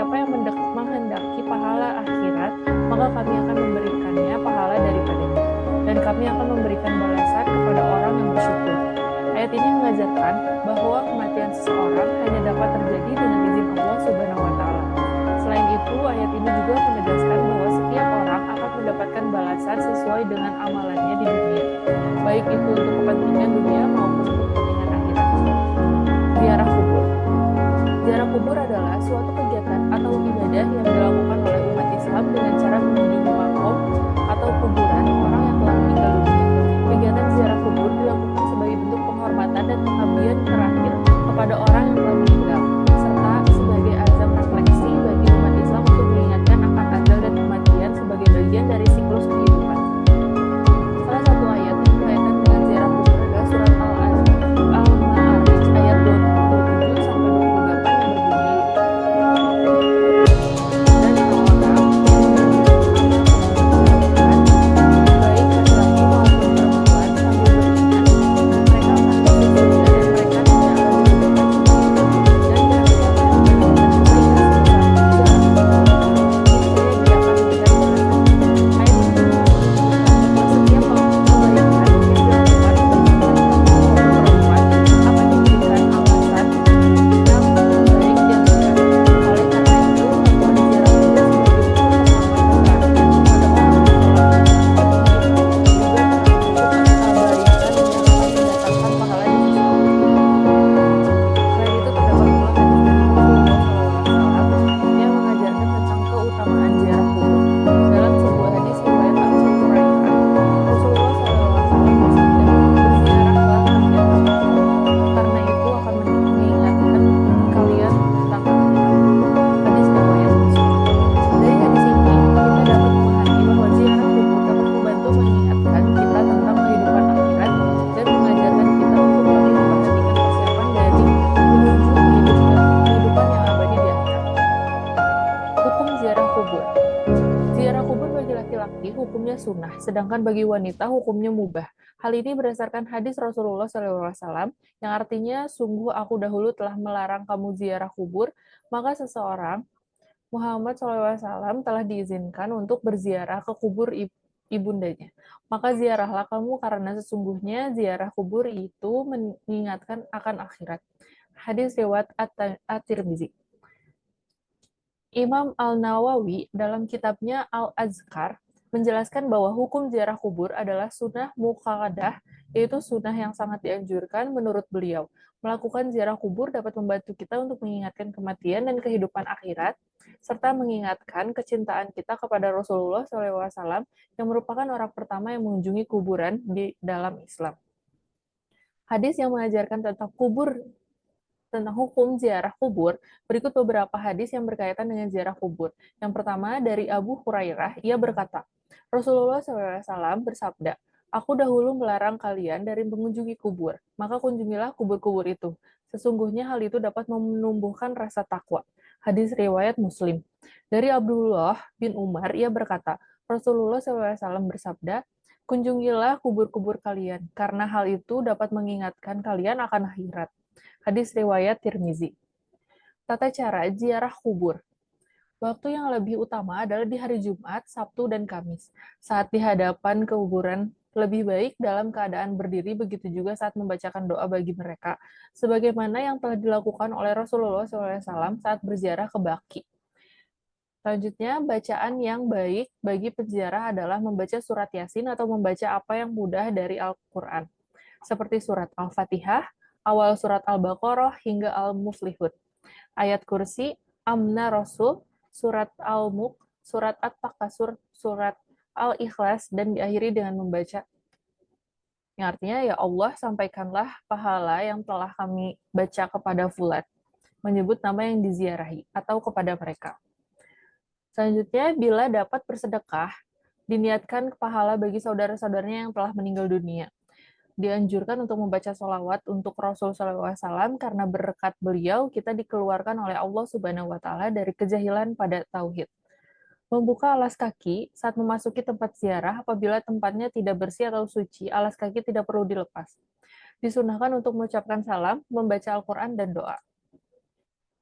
siapa yang menghendaki pahala akhirat, maka kami akan memberikannya pahala daripadanya, dan kami akan memberikan balasan kepada orang yang bersyukur. Ayat ini mengajarkan bahwa kematian seseorang hanya dapat terjadi dengan izin Allah Subhanahu wa Ta'ala. Selain itu, ayat ini juga menegaskan bahwa setiap orang akan mendapatkan balasan sesuai dengan amalannya di dunia, baik itu untuk kepentingan dunia maupun untuk kepentingan akhirat. Ziarah kubur. Ziarah kubur adalah suatu kegiatan atau ibadah yang dilakukan oleh umat Islam dengan cara mengunjungi makom atau kuburan orang yang telah meninggal dunia. Kegiatan ziarah kubur dilakukan sebagai bentuk penghormatan dan pengabdian terakhir kepada orang yang telah meninggal, serta sebagai azam refleksi bagi umat Islam untuk mengingatkan akan ajal dan kematian sebagai bagian dari siklus kehidupan. Salah satu ayat yang berkaitan dengan ziarah kubur adalah surat Al-Ma'arij ayat 27 sampai 28 yang berbunyi, dan orang-orang baik laki-laki maupun perempuan sambil beriman, mereka akan masuk surga dan mereka tidak akan dibebaskan sendiri. Dan barang siapa yang melakukan kebaikan sebesar ziarah kubur, niscaya dia akan melihat balasannya. Ayat ini menunjukkan bahwa setiap kebaikan yang dilakukan bagi laki-laki maupun perempuan akan diberikan alasan yang baik di akhirat. Oleh karena itu, melakukan ziarah kubur sebagai bentuk penghormatan terakhir kepada orang yang telah meninggal juga termasuk kebaikan yang akan mendatangkan pahala di sisi Allah. Selain itu, terdapat pula hadis dari Rasulullah SAW yang mengajarkan tentang keutamaan ziarah kubur. Dalam sebuah hadis riwayat Abu Hurairah, Rasulullah SAW bersabda, "Berziarahlah kemudian kubur, karena itu akan mengingatkan kalian tentang akhirat." Hadis riwayat Muslim. Dari hadis ini, kita dapat memahami bahwa ziarah kubur dapat membantu mengingatkan kita tentang kehidupan akhirat dan mengajarkan kita untuk lebih memperhatikan persiapan dari menuju kehidupan yang abadi di akhirat. Hukum ziarah kubur. Ziarah kubur bagi laki-laki hukumnya sunnah, sedangkan bagi wanita hukumnya mubah. Hal ini berdasarkan hadis Rasulullah SAW yang artinya, "Sungguh aku dahulu telah melarang kamu ziarah kubur, maka seseorang, Muhammad SAW, telah diizinkan untuk berziarah ke kubur ibundanya. Maka ziarahlah kamu karena sesungguhnya ziarah kubur itu mengingatkan akan akhirat." Hadis riwayat At-Tirmizi. Imam Al-Nawawi dalam kitabnya Al-Azkar menjelaskan bahwa hukum ziarah kubur adalah sunnah muakkadah, yaitu sunnah yang sangat dianjurkan menurut beliau. Melakukan ziarah kubur dapat membantu kita untuk mengingatkan kematian dan kehidupan akhirat, serta mengingatkan kecintaan kita kepada Rasulullah SAW yang merupakan orang pertama yang mengunjungi kuburan di dalam Islam. Hadis yang mengajarkan tentang hukum ziarah kubur, berikut beberapa hadis yang berkaitan dengan ziarah kubur. Yang pertama, dari Abu Hurairah, ia berkata, Rasulullah SAW bersabda, "Aku dahulu melarang kalian dari mengunjungi kubur, maka kunjungilah kubur-kubur itu. Sesungguhnya hal itu dapat menumbuhkan rasa takwa." Hadis riwayat Muslim. Dari Abdullah bin Umar, ia berkata, Rasulullah SAW bersabda, "Kunjungilah kubur-kubur kalian, karena hal itu dapat mengingatkan kalian akan akhirat." Hadis riwayat Tirmizi. Tata cara ziarah kubur. Waktu yang lebih utama adalah di hari Jumat, Sabtu, dan Kamis. Saat di hadapan kuburan, lebih baik dalam keadaan berdiri, begitu juga saat membacakan doa bagi mereka, sebagaimana yang telah dilakukan oleh Rasulullah SAW saat berziarah ke Baqi. Selanjutnya, bacaan yang baik bagi peziarah adalah membaca surat Yasin atau membaca apa yang mudah dari Al-Quran, seperti surat Al-Fatihah, awal surat Al-Baqarah, hingga Al-Muflihun, ayat kursi, Amna Rasul, surat Al-Mulk, surat At-Takasur, surat Al-Ikhlas, dan diakhiri dengan membaca. Yang artinya, ya Allah, sampaikanlah pahala yang telah kami baca kepada fulan, menyebut nama yang diziarahi, atau kepada mereka. Selanjutnya, bila dapat bersedekah, diniatkan pahala bagi saudara-saudaranya yang telah meninggal dunia. Dianjurkan untuk membaca sholawat untuk Rasul SAW karena berkat beliau kita dikeluarkan oleh Allah Subhanahu wa Ta'ala dari kejahilan pada tauhid. Membuka alas kaki saat memasuki tempat ziarah apabila tempatnya tidak bersih atau suci, alas kaki tidak perlu dilepas. Disunahkan untuk mengucapkan salam, membaca Al-Quran, dan doa.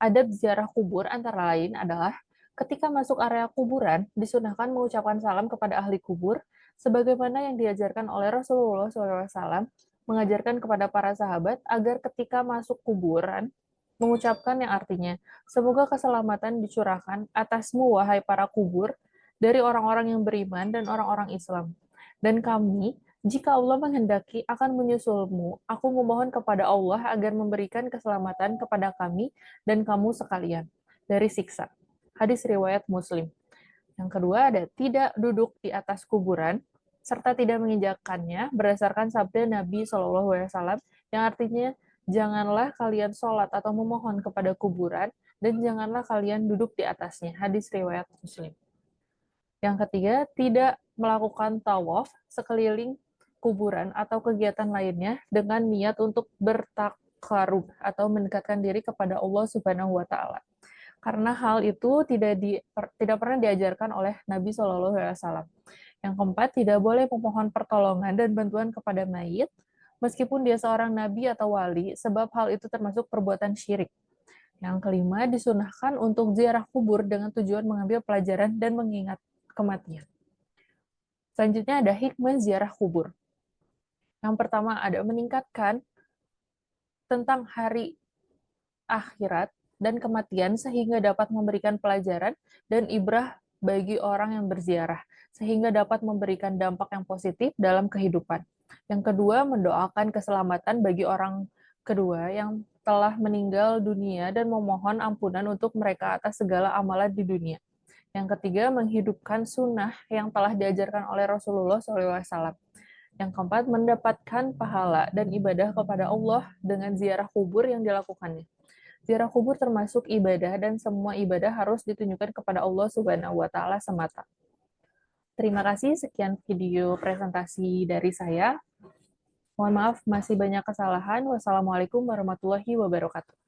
Adab ziarah kubur antara lain adalah ketika masuk area kuburan, disunahkan mengucapkan salam kepada ahli kubur, sebagaimana yang diajarkan oleh Rasulullah SAW, mengajarkan kepada para sahabat agar ketika masuk kuburan, mengucapkan yang artinya, semoga keselamatan dicurahkan atasmu, wahai para kubur, dari orang-orang yang beriman dan orang-orang Islam. Dan kami, jika Allah menghendaki akan menyusulmu, aku memohon kepada Allah agar memberikan keselamatan kepada kami dan kamu sekalian dari siksa. Hadis riwayat Muslim. Yang kedua ada tidak duduk di atas kuburan serta tidak menginjakannya berdasarkan sabda Nabi SAW yang artinya janganlah kalian sholat atau memohon kepada kuburan dan janganlah kalian duduk di atasnya. Hadis riwayat Muslim. Yang ketiga, tidak melakukan tawaf sekeliling kuburan atau kegiatan lainnya dengan niat untuk bertakarub atau mendekatkan diri kepada Allah Subhanahu wa taala. Karena hal itu tidak pernah diajarkan oleh Nabi Shallallahu alaihi wasallam. Yang keempat, tidak boleh memohon pertolongan dan bantuan kepada mayit meskipun dia seorang nabi atau wali, sebab hal itu termasuk perbuatan syirik. Yang kelima, disunahkan untuk ziarah kubur dengan tujuan mengambil pelajaran dan mengingat kematian. Selanjutnya ada hikmah ziarah kubur. Yang pertama ada meningkatkan tentang hari akhirat dan kematian sehingga dapat memberikan pelajaran dan ibrah bagi orang yang berziarah, sehingga dapat memberikan dampak yang positif dalam kehidupan. Yang kedua, mendoakan keselamatan bagi orang kedua yang telah meninggal dunia dan memohon ampunan untuk mereka atas segala amalan di dunia. Yang ketiga, menghidupkan sunnah yang telah diajarkan oleh Rasulullah SAW. Yang keempat, mendapatkan pahala dan ibadah kepada Allah dengan ziarah kubur yang dilakukannya. Ziarah kubur termasuk ibadah dan semua ibadah harus ditunjukkan kepada Allah Subhanahu wa taala semata. Terima kasih, sekian video presentasi dari saya. Mohon maaf masih banyak kesalahan. Wassalamualaikum warahmatullahi wabarakatuh.